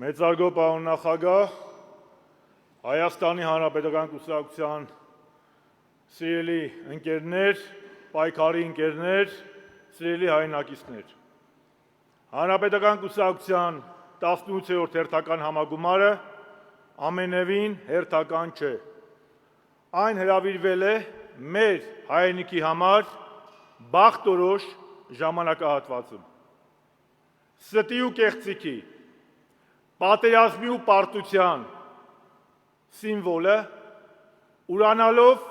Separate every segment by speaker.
Speaker 1: Մեծարգո պարոն նախագահ, Հայաստանի Հանրապետական կուսակցության սիրելի ընկերներ, պայքարի ընկերներ, սիրելի հայրենակիցներ։ Հանրապետական կուսակցության 18-րդ հերթական համագումարը ամենևին հերթական չէ։ Այն հրավիրվել է մեր հայրենիքի համար բախտորոշ ժամանակահատվածում։ Ստի ու կեղծիքի, պատերազմի ու պարտության սիմվոլը, ուրանալով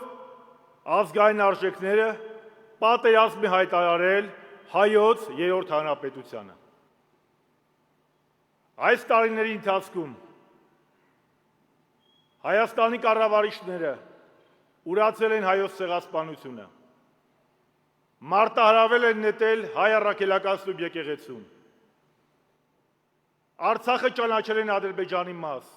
Speaker 1: ազգային արժեքները, պատերազմի հայտարարել հայոց երրորդ հանրապետությանը։ Այս տարիների ընթացքում Հայաստանի կառավարիչները ուրացել են հայոց ցեղասպանությունը, մարտահրավեր են նետել հայ առաքելակազմի եկեղեցուն, Արցախը ճանաչել են Ադրբեջանի մաս,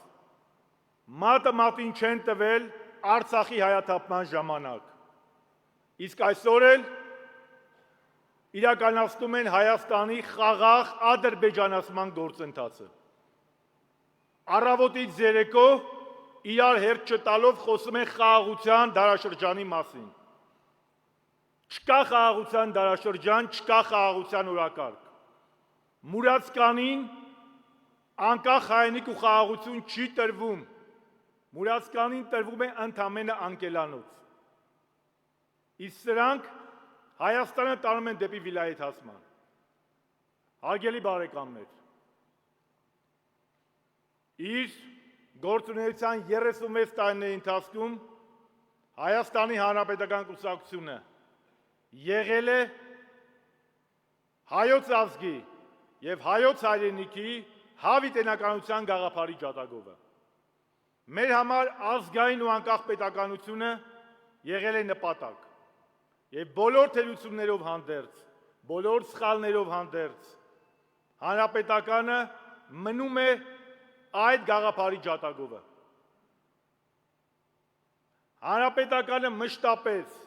Speaker 1: մատը մատին չեն տվել Արցախի հայաթափման ժամանակ, իսկ այսօր էլ իրականացնում են Հայաստանի խաղաղ ադրբեջանացման գործընթացը։ Առավոտից երեկո իրար հերթ չտալով խոսում են խաղաղության դարաշրջանի մասին։ Չկա խաղաղության դարաշրջան, չկա խաղաղության օրակարգ։ Մուրացկանին անկախ հայրենիք ու խաղաղություն չի տրվում, Մուրացկանին տրվում է ընդամենը անկելանոց։ Իսկ սրանք Հայաստանը տանում են դեպի վիլայեթացման։ Հարգելի բարեկամներ, իր գործունեության 36 տարիների ընթացքում Հայաստանի Հանրապետական կուսակցությունը եղել է հայոց ազգի և հայոց հայրենիքի հավիտենականության գաղափարի ջատագովը։ Մեր համար ազգային ու անկախ պետականությունը եղել է նպատակ, և բոլոր թերություններով հանդերձ, բոլոր սխալներով հանդերձ, հանրապետականը մնում է այդ գաղափարի ջատագովը։ Հանրապետականը մշտապես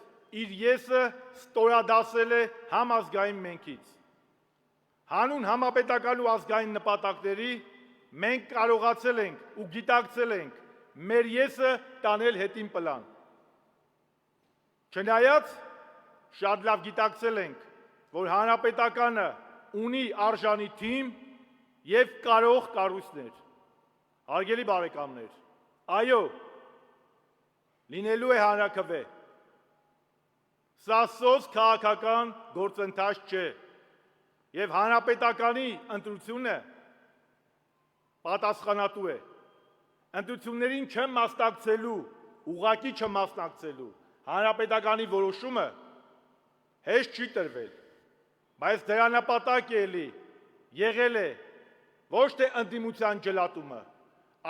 Speaker 1: իր եսը ստորադասել է համազգային մենքից։ Հանուն համապետական ու ազգային նպատակների մենք կարողացել ենք ու գիտակցել ենք մեր եսը տանել հետին պլան։ Չնայած շատ լավ գիտակցել ենք, որ հանրապետականը ունի արժանի թիմ և կարող կառույցներ։ Հարգելի բարեկամներ, այո, լինելու է հանրաքվե։ Սա սոս քաղաքական գործընթաց չէ, և հանրապետականի ընտրությունը պատասխանատու է։ Ընտրություններին չմասնակցելու, ուղղակի չմասնակցելու հանրապետականի որոշումը հեշտ չի տրվել, բայց դրա նպատակը եղել է ոչ թե ընդդիմության ջլատումը,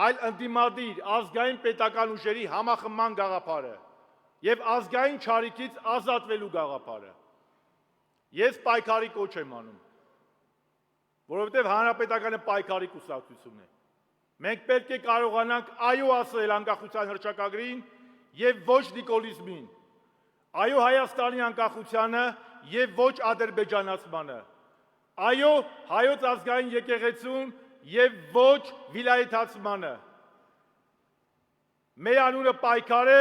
Speaker 1: այլ ընդդիմադիր ազգային պետական ուժերի համախմբման գաղափարը և ազգային չարիքից ազատվելու գաղափարը։ Ես պայքարի կոչ եմ անում, որովհետև հանրապետականը պայքարի կուսակցություն է։ Մենք պետք է կարողանանք այո ասել անկախության հռչակագրին և ոչ նիկոլիզմին, այո Հայաստանի անկախությանը և ոչ ադրբեջանացմանը, այո հայոց ազգային եկեղեցուն և ոչ վիլայեթացմանը։ Մեր անունը պայքար է,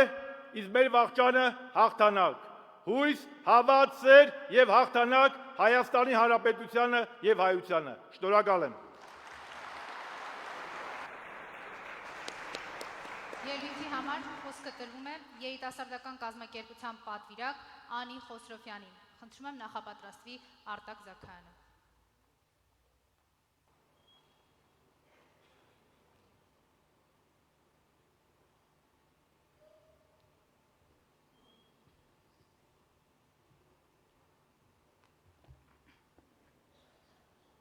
Speaker 1: իսկ մեր վախճանը հաղթանակ։ Հույս, հավատ, սեր և հաղթանակ Հայաստանի Հանրապետությանը և հայությանը։ Շնորհակալ եմ։
Speaker 2: Ելույթի համար խոսքը տրվում է երիտասարդական կազմակերպության պատվիրակ Անի Խոսրոֆյանին։ Խնդրում եմ նախապատրաստվի Արտակ Զաքարյանը։